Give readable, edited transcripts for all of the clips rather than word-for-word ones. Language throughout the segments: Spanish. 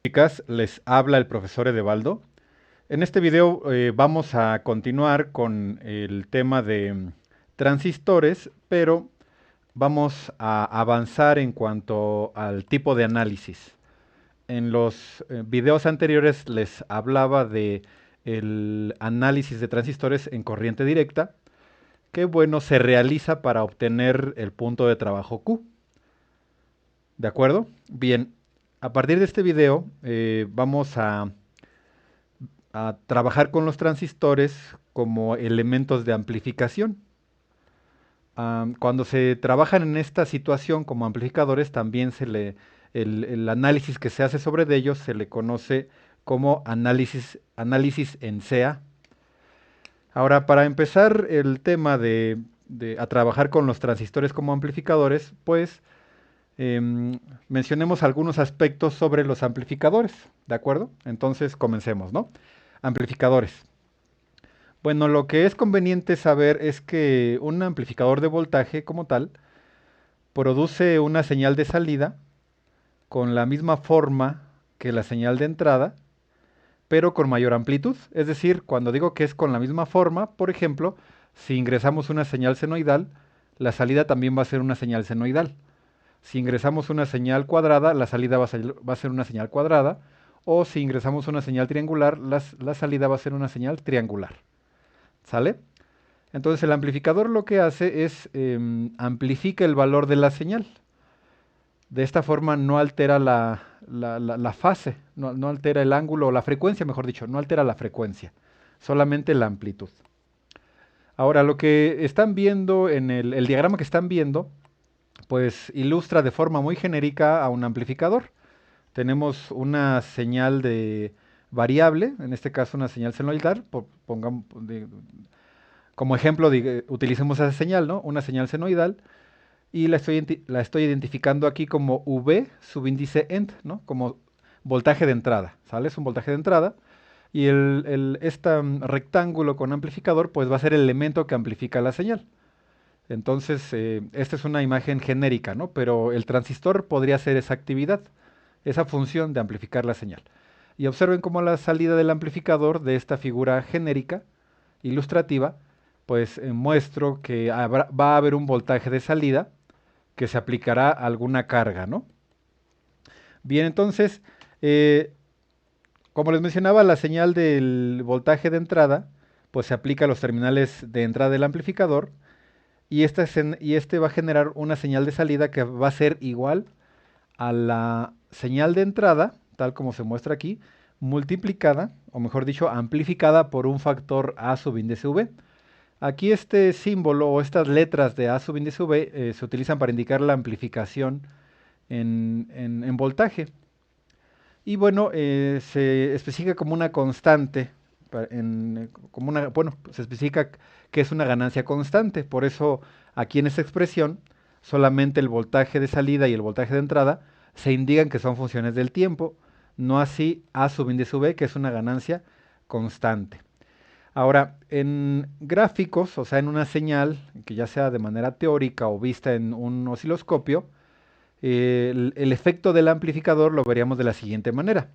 Chicas, les habla el profesor Edebaldo. En este video vamos a continuar con el tema de transistores, pero vamos a avanzar en cuanto al tipo de análisis. En los videos anteriores les hablaba de el análisis de transistores en corriente directa, que bueno, se realiza para obtener el punto de trabajo Q. ¿De acuerdo? Bien, a partir de este video vamos a trabajar con los transistores como elementos de amplificación. Cuando se trabajan en esta situación como amplificadores, también el análisis que se hace sobre de ellos se le conoce como análisis en CA. Ahora, para empezar el tema a trabajar con los transistores como amplificadores, pues mencionemos algunos aspectos sobre los amplificadores, ¿de acuerdo? Entonces, comencemos, ¿no? Amplificadores. Bueno, lo que es conveniente saber es que un amplificador de voltaje como tal produce una señal de salida con la misma forma que la señal de entrada, pero con mayor amplitud. Es decir, cuando digo que es con la misma forma, por ejemplo, si ingresamos una señal senoidal, la salida también va a ser una señal senoidal. Si ingresamos una señal cuadrada, la salida va a ser una señal cuadrada. O si ingresamos una señal triangular, la salida va a ser una señal triangular. ¿Sale? Entonces el amplificador lo que hace es amplifica el valor de la señal. De esta forma no altera la fase, no altera el ángulo o la frecuencia, mejor dicho, no altera la frecuencia, solamente la amplitud. Ahora, lo que están viendo en el diagrama que están viendo, pues ilustra de forma muy genérica a un amplificador. Tenemos una señal de variable, en este caso una señal senoidal, pongamos, como ejemplo, utilicemos esa señal, ¿no? Una señal senoidal, y la estoy identificando aquí como V subíndice end, ¿no? Como voltaje de entrada, ¿sale? Es un voltaje de entrada. Y este rectángulo con amplificador, pues va a ser el elemento que amplifica la señal. Entonces, esta es una imagen genérica, ¿no? Pero el transistor podría hacer esa actividad, esa función de amplificar la señal. Y observen cómo la salida del amplificador de esta figura genérica, ilustrativa, pues muestro que va a haber un voltaje de salida que se aplicará a alguna carga, ¿no? Bien, entonces, eh, como les mencionaba, la señal del voltaje de entrada, pues se aplica a los terminales de entrada del amplificador y este va a generar una señal de salida que va a ser igual a la señal de entrada, tal como se muestra aquí, multiplicada, o mejor dicho, amplificada por un factor A subíndice V. Aquí este símbolo o estas letras de A subíndice V se utilizan para indicar la amplificación en voltaje. Y bueno, se especifica como una constante, bueno, se especifica que es una ganancia constante. Por eso aquí en esta expresión, solamente el voltaje de salida y el voltaje de entrada se indican que son funciones del tiempo, no así A sub índice V, que es una ganancia constante. Ahora, en gráficos, o sea, en una señal, que ya sea de manera teórica o vista en un osciloscopio, el efecto del amplificador lo veríamos de la siguiente manera.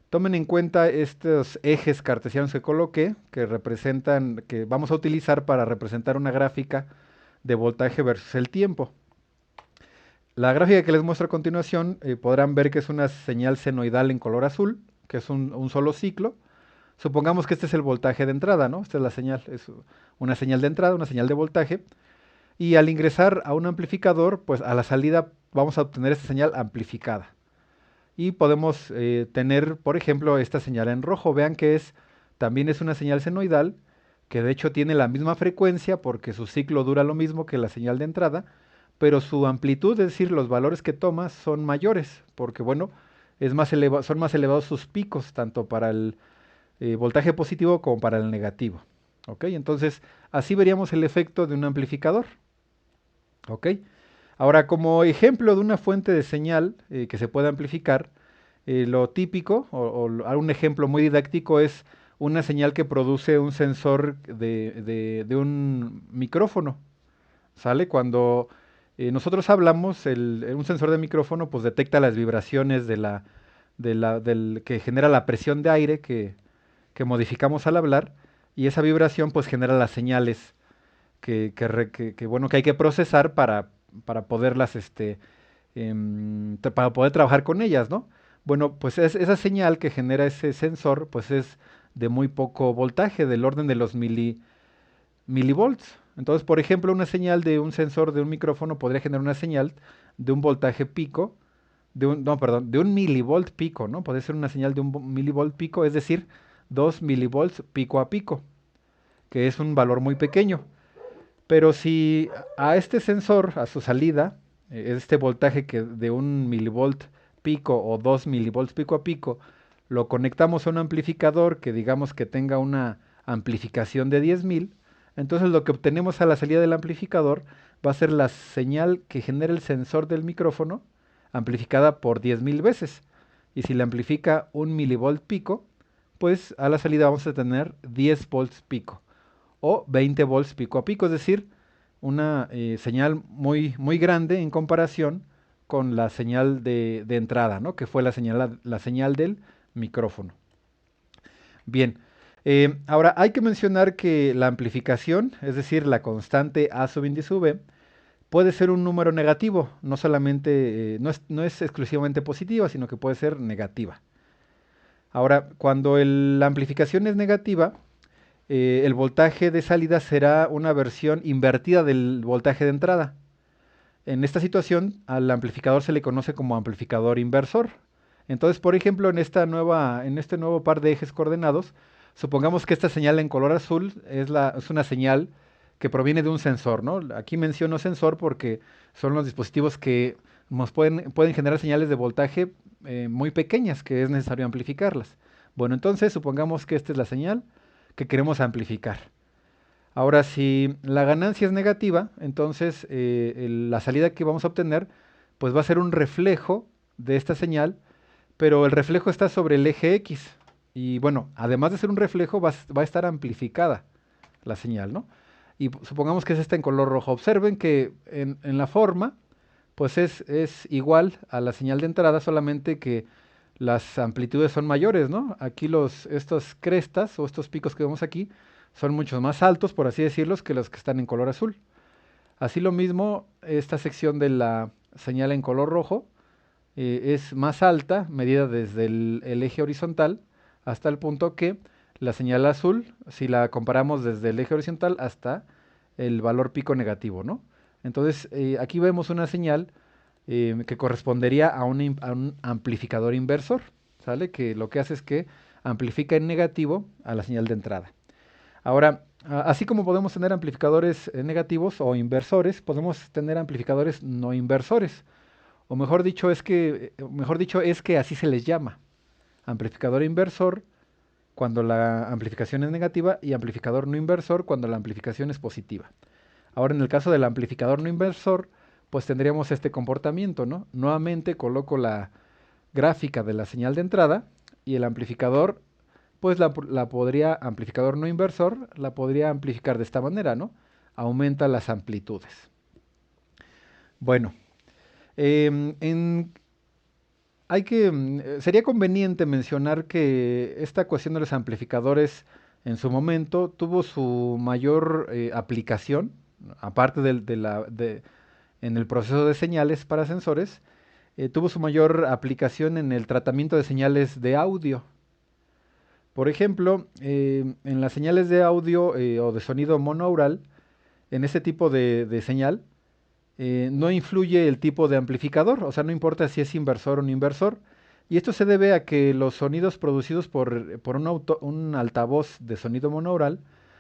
Tomen en cuenta estos ejes cartesianos que coloqué, que vamos a utilizar para representar una gráfica de voltaje versus el tiempo. La gráfica que les muestro a continuación podrán ver que es una señal senoidal en color azul, que es un solo ciclo. Supongamos que este es el voltaje de entrada, ¿no? Esta es la señal, es una señal de entrada, una señal de voltaje. Y al ingresar a un amplificador, pues a la salida vamos a obtener esta señal amplificada. Y podemos tener, por ejemplo, esta señal en rojo. Vean que también es una señal senoidal, que de hecho tiene la misma frecuencia porque su ciclo dura lo mismo que la señal de entrada, pero su amplitud, es decir, los valores que toma son mayores, porque bueno, son más elevados sus picos, tanto para el voltaje positivo como para el negativo. ¿Ok? Entonces, así veríamos el efecto de un amplificador. ¿Ok? Ahora, como ejemplo de una fuente de señal que se puede amplificar, lo típico un ejemplo muy didáctico es una señal que produce un sensor de un micrófono. ¿Sale? Cuando nosotros hablamos, un sensor de micrófono pues detecta las vibraciones que genera la presión de aire que modificamos al hablar, y esa vibración pues genera las señales bueno, que hay que procesar para poderlas, para poder trabajar con ellas, ¿no? Bueno, pues esa señal que genera ese sensor, pues es de muy poco voltaje, del orden de los milivolts. Entonces, por ejemplo, una señal de un sensor de un micrófono podría generar una señal de un voltaje pico, no, perdón, de un milivolt pico, ¿no? Puede ser una señal de un milivolt pico, es decir, 2 milivolts pico a pico, que es un valor muy pequeño. Pero si a este sensor, a su salida, este voltaje que de un milivolt pico o 2 milivolts pico a pico, lo conectamos a un amplificador que digamos que tenga una amplificación de 10.000, entonces lo que obtenemos a la salida del amplificador va a ser la señal que genera el sensor del micrófono amplificada por 10.000 veces. Y si la amplifica un milivolt pico, pues a la salida vamos a tener 10 volts pico o 20 volts pico a pico, es decir, una señal muy grande en comparación con la señal de entrada, ¿no? Que fue la señal del micrófono. Bien, ahora hay que mencionar que la amplificación, es decir, la constante A sub índice V, puede ser un número negativo, no solamente, no es exclusivamente positiva, sino que puede ser negativa. Ahora, cuando la amplificación es negativa, el voltaje de salida será una versión invertida del voltaje de entrada. En esta situación, al amplificador se le conoce como amplificador inversor. Entonces, por ejemplo, en este nuevo par de ejes coordenados, supongamos que esta señal en color azul es una señal que proviene de un sensor, ¿no? Aquí menciono sensor porque son los dispositivos que nos pueden generar señales de voltaje muy pequeñas que es necesario amplificarlas. Bueno, entonces supongamos que esta es la señal que queremos amplificar. Ahora, si la ganancia es negativa, entonces la salida que vamos a obtener pues va a ser un reflejo de esta señal, pero el reflejo está sobre el eje X. Y bueno, además de ser un reflejo, va a estar amplificada la señal, ¿no? Y supongamos que es esta en color rojo. Observen que en la forma, pues es igual a la señal de entrada, solamente que las amplitudes son mayores, ¿no? Aquí estos crestas o estos picos que vemos aquí son mucho más altos, por así decirlos, que los que están en color azul. Así lo mismo, esta sección de la señal en color rojo es más alta, medida desde el eje horizontal hasta el punto que la señal azul, si la comparamos desde el eje horizontal hasta el valor pico negativo, ¿no? Entonces, aquí vemos una señal que correspondería a un amplificador inversor, ¿sale? Que lo que hace es que amplifica en negativo a la señal de entrada. Ahora, así como podemos tener amplificadores negativos o inversores, podemos tener amplificadores no inversores. O mejor dicho es que así se les llama. Amplificador inversor cuando la amplificación es negativa y amplificador no inversor cuando la amplificación es positiva. Ahora, en el caso del amplificador no inversor, pues tendríamos este comportamiento, ¿no? Nuevamente coloco la gráfica de la señal de entrada y el amplificador, pues amplificador no inversor, la podría amplificar de esta manera, ¿no? Aumenta las amplitudes. Bueno, em, en, sería conveniente mencionar que esta cuestión de los amplificadores en su momento tuvo su mayor aplicación, aparte en el proceso de señales para sensores, tuvo su mayor aplicación en el tratamiento de señales de audio. Por ejemplo, en las señales de audio o de sonido monaural, en ese tipo de señal, no influye el tipo de amplificador, o sea, no importa si es inversor o no inversor. Y esto se debe a que los sonidos producidos por un altavoz de sonido monaural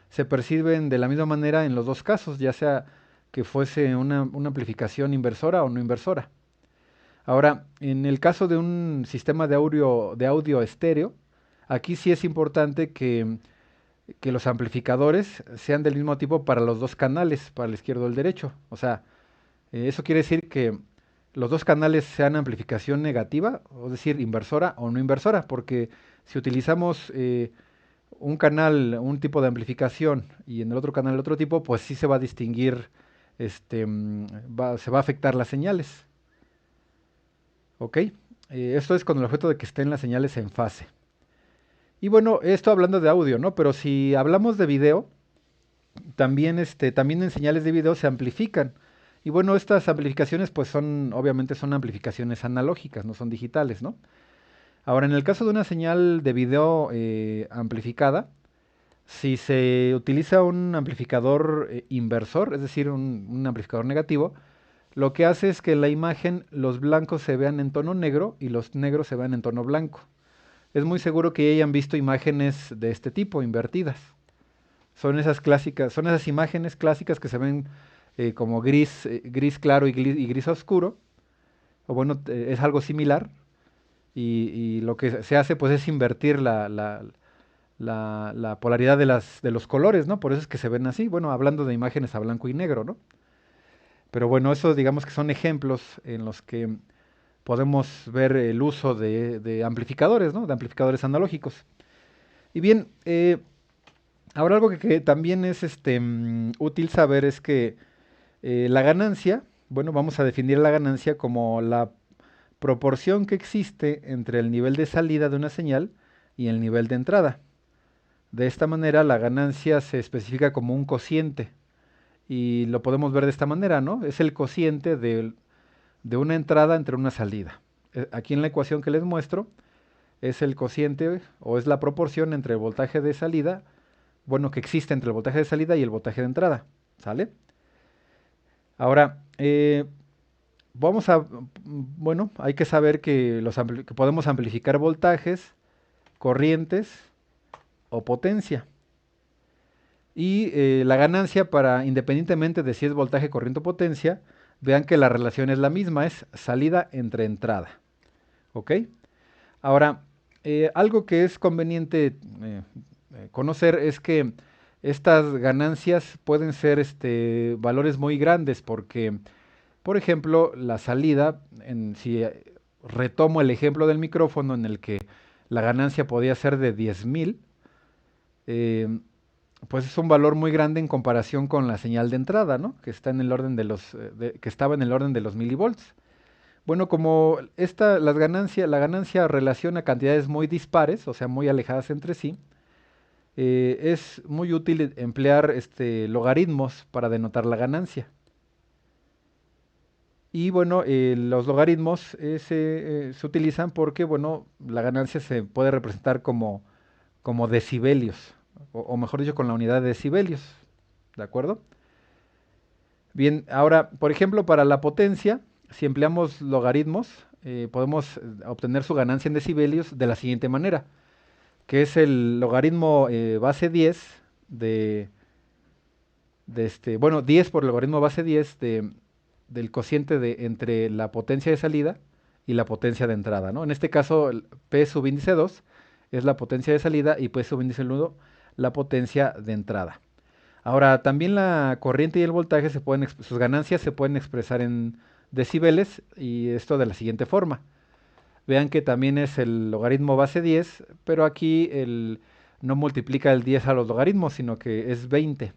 se perciben de la misma manera en los dos casos, ya sea que fuese una amplificación inversora o no inversora. Ahora, en el caso de un sistema de audio estéreo, aquí sí es importante que los amplificadores sean del mismo tipo para los dos canales, para el izquierdo y el derecho. O sea, eso quiere decir que los dos canales sean amplificación negativa, es decir, inversora o no inversora, porque si utilizamos un canal, un tipo de amplificación y en el otro canal el otro tipo, pues sí se va a distinguir, se va a afectar las señales. ¿Ok? Esto es con el objeto de que estén las señales en fase. Y bueno, esto hablando de audio, ¿no? Pero si hablamos de video, también en señales de video se amplifican. Y bueno, estas amplificaciones pues obviamente son amplificaciones analógicas, no son digitales, ¿no? Ahora, en el caso de una señal de video amplificada, si se utiliza un amplificador inversor, es decir, un amplificador negativo, lo que hace es que en la imagen los blancos se vean en tono negro y los negros se vean en tono blanco. Es muy seguro que hayan visto imágenes de este tipo, invertidas. Son esas clásicas, son esas imágenes clásicas que se ven como gris claro y gris oscuro. O bueno, es algo similar. Y lo que se hace pues es invertir la polaridad de los colores, ¿no? Por eso es que se ven así. Bueno, hablando de imágenes a blanco y negro, ¿no? Pero bueno, eso digamos que son ejemplos en los que podemos ver el uso de amplificadores, ¿no? De amplificadores analógicos. Y bien, ahora algo que también es útil saber es que la ganancia, bueno, vamos a definir la ganancia como la proporción que existe entre el nivel de salida de una señal y el nivel de entrada. De esta manera, la ganancia se especifica como un cociente y lo podemos ver de esta manera, ¿no? Es el cociente de una entrada entre una salida. Aquí en la ecuación que les muestro es el cociente o es la proporción entre el voltaje de salida, bueno, que existe entre el voltaje de salida y el voltaje de entrada, ¿sale? Ahora, bueno, hay que saber que, que podemos amplificar voltajes, corrientes o potencia. Y la ganancia para, independientemente de si es voltaje, corriente o potencia, vean que la relación es la misma, es salida entre entrada. ¿Ok? Ahora, algo que es conveniente conocer es que estas ganancias pueden ser valores muy grandes porque, por ejemplo, la salida, si retomo el ejemplo del micrófono en el que la ganancia podía ser de 10,000, eh, pues es un valor muy grande en comparación con la señal de entrada, ¿no? Que está en el orden de que estaba en el orden de los milivolts. Bueno, como la ganancia relaciona cantidades muy dispares, o sea, muy alejadas entre sí, es muy útil emplear logaritmos para denotar la ganancia. Y bueno, los logaritmos se utilizan porque, bueno, la ganancia se puede representar como decibelios, o mejor dicho, con la unidad de decibelios, ¿de acuerdo? Bien, ahora, por ejemplo, para la potencia, si empleamos logaritmos, podemos obtener su ganancia en decibelios de la siguiente manera, que es el logaritmo base 10 bueno, 10 por el logaritmo base 10 del cociente entre la potencia de salida y la potencia de entrada, ¿no? En este caso, P subíndice 2 es la potencia de salida y P subíndice 1 la potencia de entrada. Ahora, también la corriente y el voltaje sus ganancias se pueden expresar en decibeles y esto de la siguiente forma. Vean que también es el logaritmo base 10, pero aquí no multiplica el 10 a los logaritmos, sino que es 20.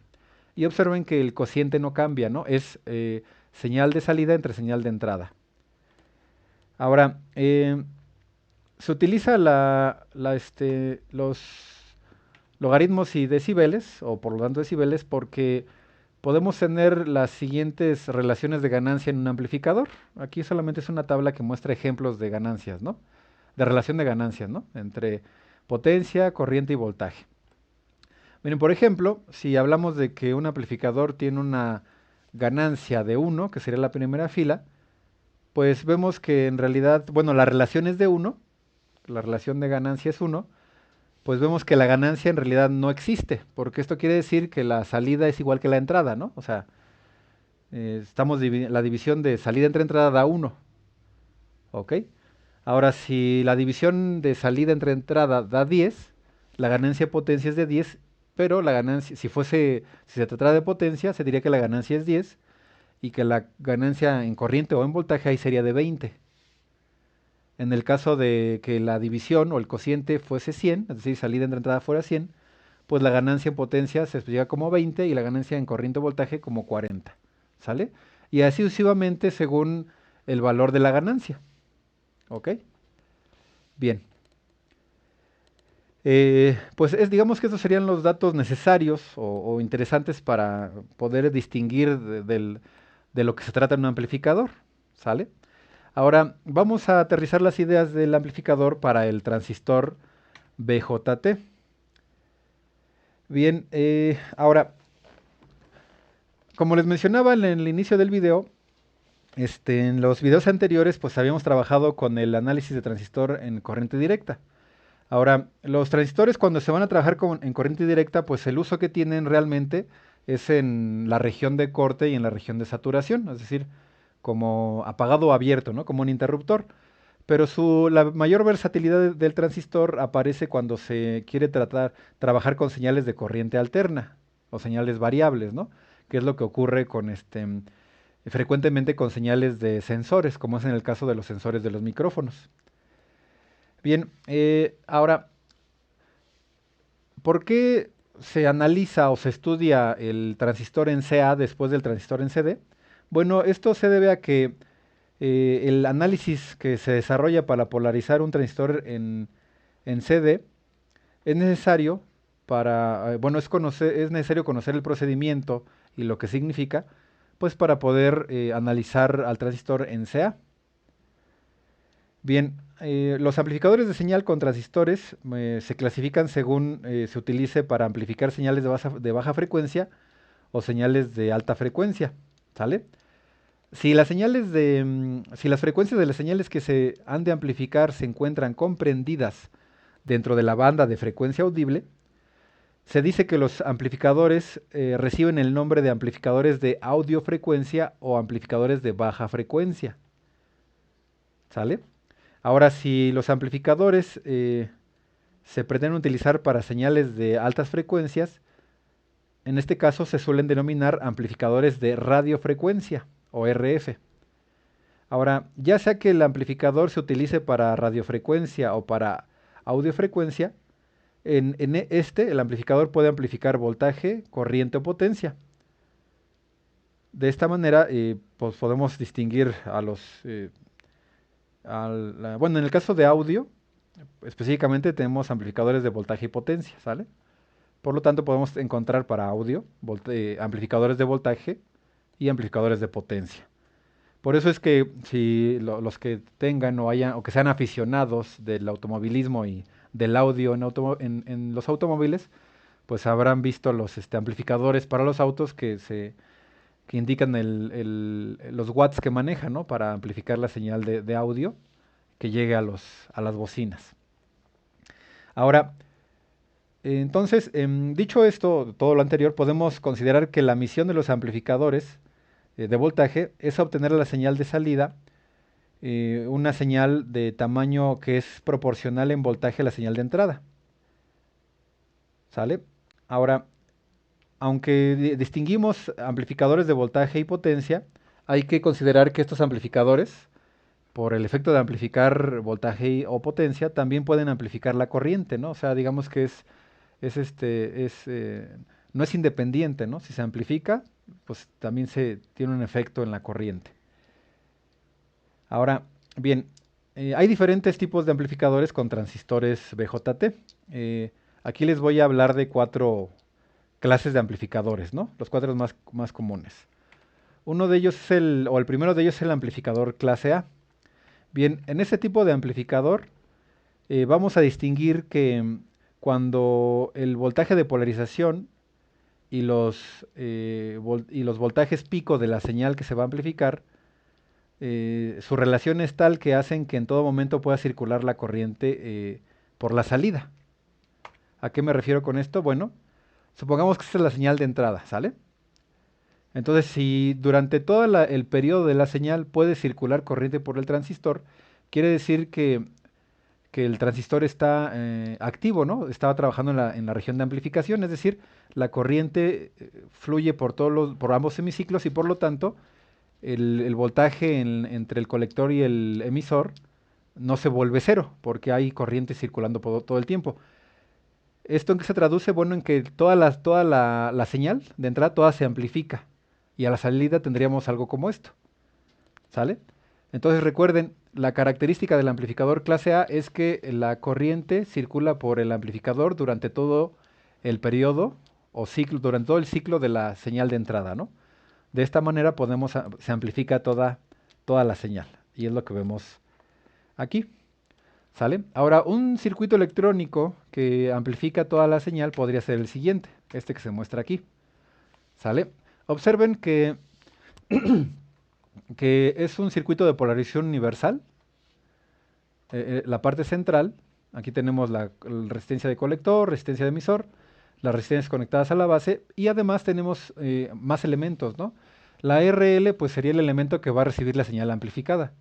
Y observen que el cociente no cambia, ¿no? Es señal de salida entre señal de entrada. Ahora, se utiliza los logaritmos y decibeles, o por lo tanto decibeles, porque podemos tener las siguientes relaciones de ganancia en un amplificador. Aquí solamente es una tabla que muestra ejemplos de ganancias, ¿no? De relación de ganancias, ¿no? Entre potencia, corriente y voltaje. Miren, por ejemplo, si hablamos de que un amplificador tiene una ganancia de 1, que sería la primera fila, pues vemos que en realidad, bueno, la relación es de 1, la relación de ganancia es 1, pues vemos que la ganancia en realidad no existe, porque esto quiere decir que la salida es igual que la entrada, ¿no? O sea, la división de salida entre entrada da 1, ¿ok? Ahora, si la división de salida entre entrada da 10, la ganancia de potencia es de 10, pero la ganancia, si se tratara de potencia, se diría que la ganancia es 10 y que la ganancia en corriente o en voltaje ahí sería de 20. En el caso de que la división o el cociente fuese 100, es decir, salida entre entrada fuera 100, pues la ganancia en potencia se explica como 20 y la ganancia en corriente o voltaje como 40. ¿Sale? Y así sucesivamente según el valor de la ganancia. ¿Ok? Bien, pues digamos que estos serían los datos necesarios o interesantes para poder distinguir de lo que se trata en un amplificador, ¿sale? Ahora vamos a aterrizar las ideas del amplificador para el transistor BJT. Bien, ahora, como les mencionaba en el inicio del video, en los videos anteriores pues habíamos trabajado con el análisis de transistor en corriente directa. Ahora, los transistores cuando se van a trabajar en corriente directa, pues el uso que tienen realmente es en la región de corte y en la región de saturación, es decir, como apagado o abierto, ¿no? Como un interruptor. Pero la mayor versatilidad del transistor aparece cuando se quiere trabajar con señales de corriente alterna o señales variables, ¿no? Que es lo que ocurre frecuentemente con señales de sensores, como es en el caso de los sensores de los micrófonos. Bien, ahora, ¿por qué se analiza o se estudia el transistor en CA después del transistor en CD? Bueno, esto se debe a que el análisis que se desarrolla para polarizar un transistor en CD es necesario bueno, es necesario conocer el procedimiento y lo que significa, pues para poder analizar al transistor en CA. Bien, los amplificadores de señal con transistores se clasifican según se utilice para amplificar señales de baja frecuencia o señales de alta frecuencia, ¿sale? Si las frecuencias de las señales que se han de amplificar se encuentran comprendidas dentro de la banda de frecuencia audible, se dice que los amplificadores reciben el nombre de amplificadores de audiofrecuencia o amplificadores de baja frecuencia, ¿sale? Ahora, si los amplificadores se pretenden utilizar para señales de altas frecuencias, en este caso se suelen denominar amplificadores de radiofrecuencia o RF. Ahora, ya sea que el amplificador se utilice para radiofrecuencia o para audiofrecuencia, el amplificador puede amplificar voltaje, corriente o potencia. De esta manera, pues podemos distinguir bueno, en el caso de audio, específicamente tenemos amplificadores de voltaje y potencia, ¿sale? Por lo tanto, podemos encontrar para audio amplificadores de voltaje y amplificadores de potencia. Por eso es que si los que tengan o que sean aficionados del automovilismo y del audio en los automóviles, pues habrán visto los amplificadores para los autos que indican los watts que manejan, ¿no? Para amplificar la señal de audio que llegue a las bocinas. Ahora, entonces, dicho esto, todo lo anterior, podemos considerar que la misión de los amplificadores de voltaje es obtener la señal de salida, una señal de tamaño que es proporcional en voltaje a la señal de entrada. ¿Sale? Ahora, aunque distinguimos amplificadores de voltaje y potencia, hay que considerar que estos amplificadores, por el efecto de amplificar voltaje o potencia, también pueden amplificar la corriente, ¿no? O sea, digamos que no es independiente, ¿no? Si se amplifica, pues también se tiene un efecto en la corriente. Ahora, bien, hay diferentes tipos de amplificadores con transistores BJT. Aquí les voy a hablar de 4 clases de amplificadores, ¿no? Los 4 más comunes. Uno de ellos el primero de ellos es el amplificador clase A. Bien, en este tipo de amplificador vamos a distinguir que cuando el voltaje de polarización y los voltajes pico de la señal que se va a amplificar, su relación es tal que hacen que en todo momento pueda circular la corriente por la salida. ¿A qué me refiero con esto? Bueno, supongamos que esta es la señal de entrada, ¿sale? Entonces, si durante todo el periodo de la señal puede circular corriente por el transistor, quiere decir que el transistor está activo, ¿no? Estaba trabajando en la región de amplificación, es decir, la corriente fluye por ambos semiciclos y por lo tanto el voltaje entre el colector y el emisor no se vuelve cero, porque hay corriente circulando todo el tiempo. ¿Esto en qué se traduce? Bueno, en que toda la señal de entrada toda se amplifica y a la salida tendríamos algo como esto, ¿sale? Entonces recuerden, la característica del amplificador clase A es que la corriente circula por el amplificador durante todo el periodo o ciclo, durante todo el ciclo de la señal de entrada, ¿no? De esta manera se amplifica toda la señal. Y es lo que vemos aquí. ¿Sale? Ahora, un circuito electrónico que amplifica toda la señal podría ser el siguiente, este que se muestra aquí. ¿Sale? Observen que es un circuito de polarización universal. La parte central, aquí tenemos la resistencia de colector, resistencia de emisor, las resistencias conectadas a la base y además tenemos más elementos, ¿no? La RL pues sería el elemento que va a recibir la señal amplificada.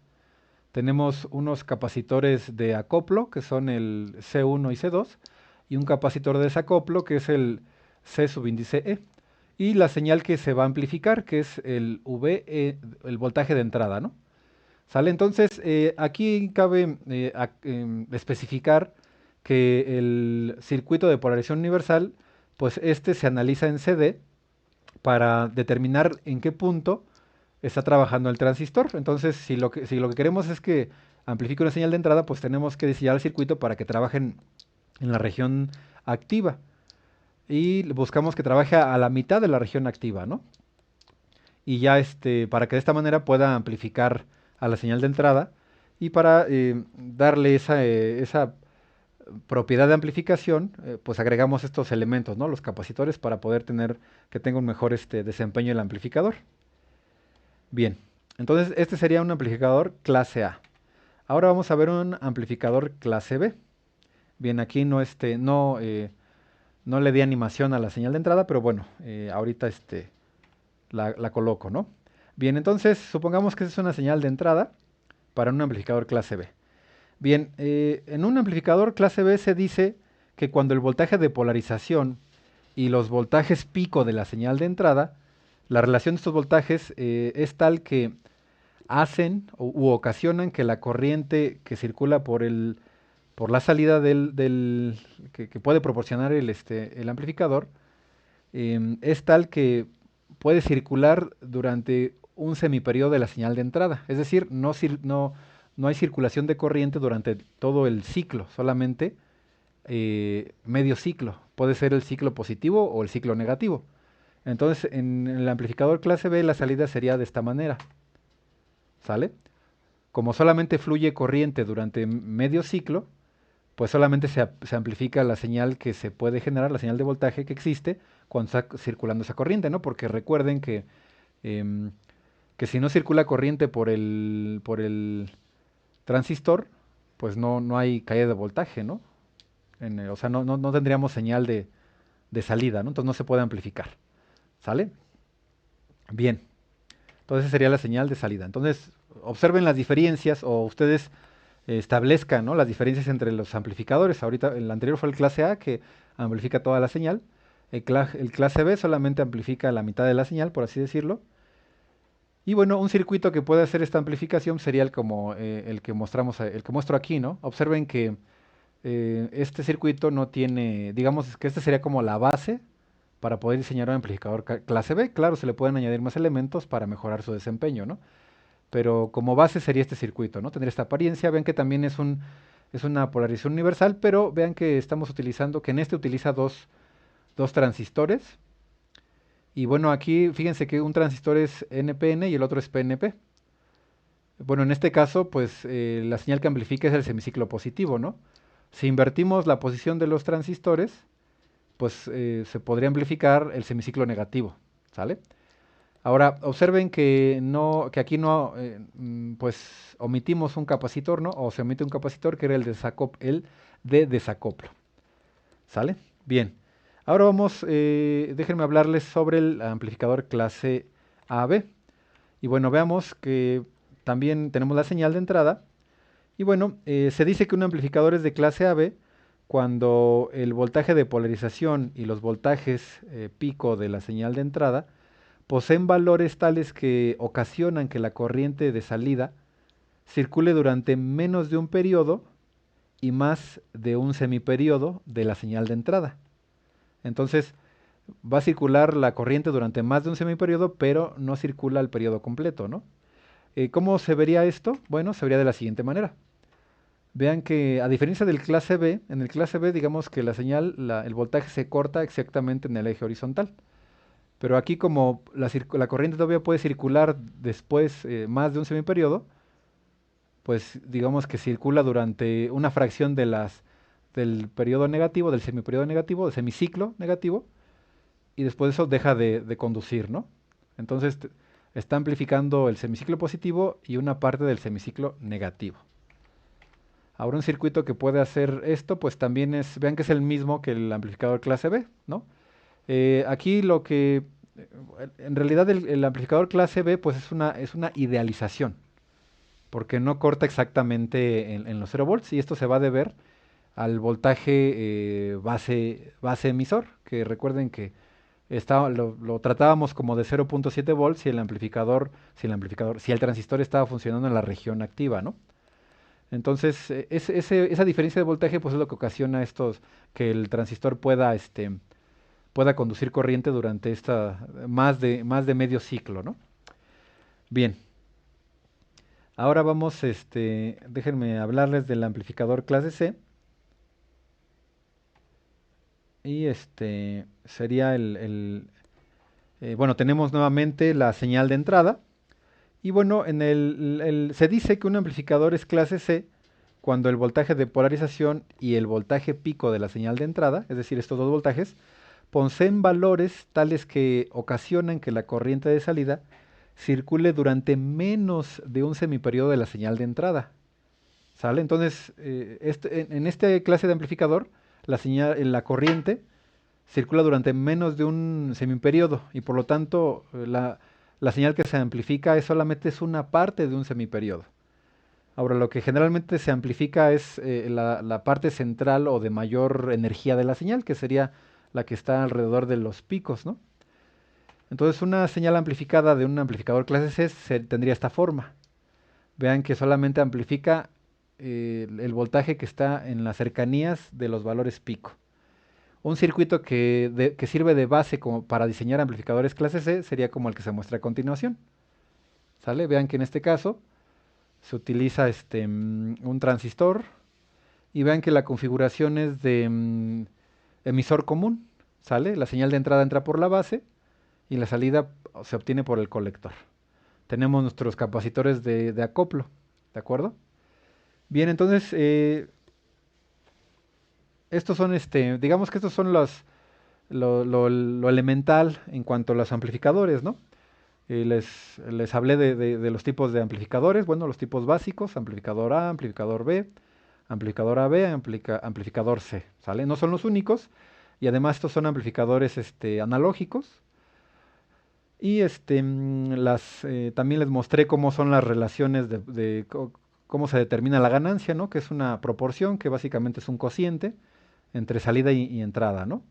Tenemos unos capacitores de acoplo, que son el C1 y C2, y un capacitor de desacoplo, que es el C subíndice E. Y la señal que se va a amplificar, que es el VE, el voltaje de entrada, ¿no? ¿Sale? Entonces, aquí cabe especificar que el circuito de polarización universal, pues este se analiza en CD para determinar en qué punto está trabajando el transistor. Entonces, si lo que queremos es que amplifique una señal de entrada, pues tenemos que diseñar el circuito para que trabaje en la región activa. Y buscamos que trabaje a la mitad de la región activa, ¿no? Y ya para que de esta manera pueda amplificar a la señal de entrada y para darle esa propiedad de amplificación, pues agregamos estos elementos, ¿no? Los capacitores para poder tener que tenga un mejor desempeño el amplificador. Bien, entonces este sería un amplificador clase A. Ahora vamos a ver un amplificador clase B. Bien, aquí no le di animación a la señal de entrada, pero bueno, ahorita la coloco, ¿no? Bien, entonces supongamos que esa es una señal de entrada para un amplificador clase B. Bien, en un amplificador clase B se dice que cuando el voltaje de polarización y los voltajes pico de la señal de entrada, la relación de estos voltajes es tal que hacen u ocasionan que la corriente que circula por la salida que puede proporcionar el amplificador es tal que puede circular durante un semiperiodo de la señal de entrada. Es decir, no hay circulación de corriente durante todo el ciclo, solamente medio ciclo. Puede ser el ciclo positivo o el ciclo negativo. Entonces, en el amplificador clase B la salida sería de esta manera. ¿Sale? Como solamente fluye corriente durante medio ciclo, pues solamente se amplifica la señal que se puede generar, la señal de voltaje que existe cuando está circulando esa corriente, ¿no? Porque recuerden em, que si no circula corriente por el transistor, pues no hay caída de voltaje, ¿no? O sea, no tendríamos señal de salida, ¿no? Entonces no se puede amplificar. ¿Sale? Bien. Entonces esa sería la señal de salida. Entonces, observen las diferencias o ustedes establezcan, ¿no? Las diferencias entre los amplificadores. Ahorita el anterior fue el clase A que amplifica toda la señal. El clase B solamente amplifica la mitad de la señal, por así decirlo. Y bueno, un circuito que puede hacer esta amplificación sería el que mostramos, el que muestro aquí, ¿no? Observen que este circuito no tiene, digamos que este sería como la base para poder diseñar un amplificador clase B. Claro, se le pueden añadir más elementos para mejorar su desempeño, ¿no? Pero como base sería este circuito, ¿no? Tendría esta apariencia. Vean que también es una polarización universal, pero vean que estamos utilizando, que en este utiliza dos transistores. Y bueno, aquí fíjense que un transistor es NPN y el otro es PNP. Bueno, en este caso, pues la señal que amplifica es el semiciclo positivo, ¿no? Si invertimos la posición de los transistores, pues se podría amplificar el semiciclo negativo, ¿sale? Ahora, observen que aquí no, pues omitimos un capacitor, ¿no? O se omite un capacitor que era el de desacoplo, ¿sale? Bien. Ahora déjenme hablarles sobre el amplificador clase AB. Y bueno, veamos que también tenemos la señal de entrada. Y bueno, se dice que un amplificador es de clase AB cuando el voltaje de polarización y los voltajes pico de la señal de entrada poseen valores tales que ocasionan que la corriente de salida circule durante menos de un periodo y más de un semiperiodo de la señal de entrada. Entonces, va a circular la corriente durante más de un semiperiodo, pero no circula el periodo completo, ¿no? ¿Cómo se vería esto? Bueno, se vería de la siguiente manera. Vean que a diferencia del clase B, en el clase B digamos que la señal, el voltaje se corta exactamente en el eje horizontal. Pero aquí como la corriente todavía puede circular después más de un semiperiodo, pues digamos que circula durante una fracción del periodo negativo, del semiperiodo negativo, del semiciclo negativo, y después de eso deja de conducir, ¿no? Entonces está amplificando el semiciclo positivo y una parte del semiciclo negativo. Ahora un circuito que puede hacer esto, pues también vean que es el mismo que el amplificador clase B, ¿no? Aquí en realidad el amplificador clase B, pues es una idealización, porque no corta exactamente en los 0 volts, y esto se va a deber al voltaje base emisor, que recuerden que lo tratábamos como de 0.7 volts si si el transistor estaba funcionando en la región activa, ¿no? Entonces, esa diferencia de voltaje pues es lo que ocasiona que el transistor pueda conducir corriente durante más de medio ciclo, ¿no? Bien, ahora déjenme hablarles del amplificador clase C. Y sería bueno, tenemos nuevamente la señal de entrada. Y bueno, se dice que un amplificador es clase C cuando el voltaje de polarización y el voltaje pico de la señal de entrada, es decir, estos dos voltajes, poseen valores tales que ocasionan que la corriente de salida circule durante menos de un semiperiodo de la señal de entrada. ¿Sale? Entonces, en esta clase de amplificador, la corriente circula durante menos de un semiperiodo y por lo tanto la señal que se amplifica solamente es una parte de un semiperiodo. Ahora, lo que generalmente se amplifica es la parte central o de mayor energía de la señal, que sería la que está alrededor de los picos, ¿no? Entonces, una señal amplificada de un amplificador clase C tendría esta forma. Vean que solamente amplifica el voltaje que está en las cercanías de los valores pico. Un circuito que sirve de base como para diseñar amplificadores clase C sería como el que se muestra a continuación. ¿Sale? Vean que en este caso se utiliza un transistor y vean que la configuración es de emisor común. ¿Sale? La señal de entrada entra por la base y la salida se obtiene por el colector. Tenemos nuestros capacitores de acoplo. ¿De acuerdo? Bien, entonces digamos que estos son lo elemental en cuanto a los amplificadores, ¿no? Les hablé de los tipos de amplificadores, bueno, los tipos básicos, amplificador A, amplificador B, amplificador AB, amplificador C, ¿sale? No son los únicos, y además estos son amplificadores analógicos, y también les mostré cómo son las relaciones cómo se determina la ganancia, ¿no? Que es una proporción que básicamente es un cociente entre salida y entrada, ¿no?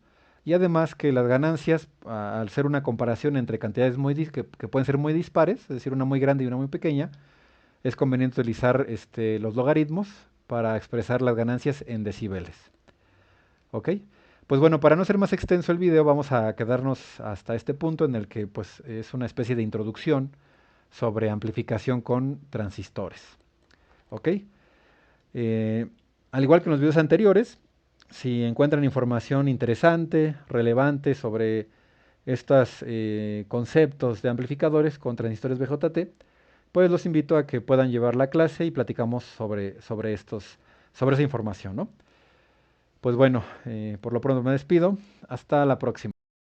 Y además que las ganancias, al ser una comparación entre cantidades que pueden ser muy dispares, es decir, una muy grande y una muy pequeña, es conveniente utilizar los logaritmos para expresar las ganancias en decibeles. ¿Ok? Pues bueno, para no ser más extenso el video, vamos a quedarnos hasta este punto en el que pues, es una especie de introducción sobre amplificación con transistores. ¿Ok? Eh, Al igual que en los videos anteriores, si encuentran información interesante, relevante sobre estos conceptos de amplificadores con transistores BJT, pues los invito a que puedan llevar la clase y platicamos sobre esa información, ¿no? Pues bueno, por lo pronto me despido. Hasta la próxima.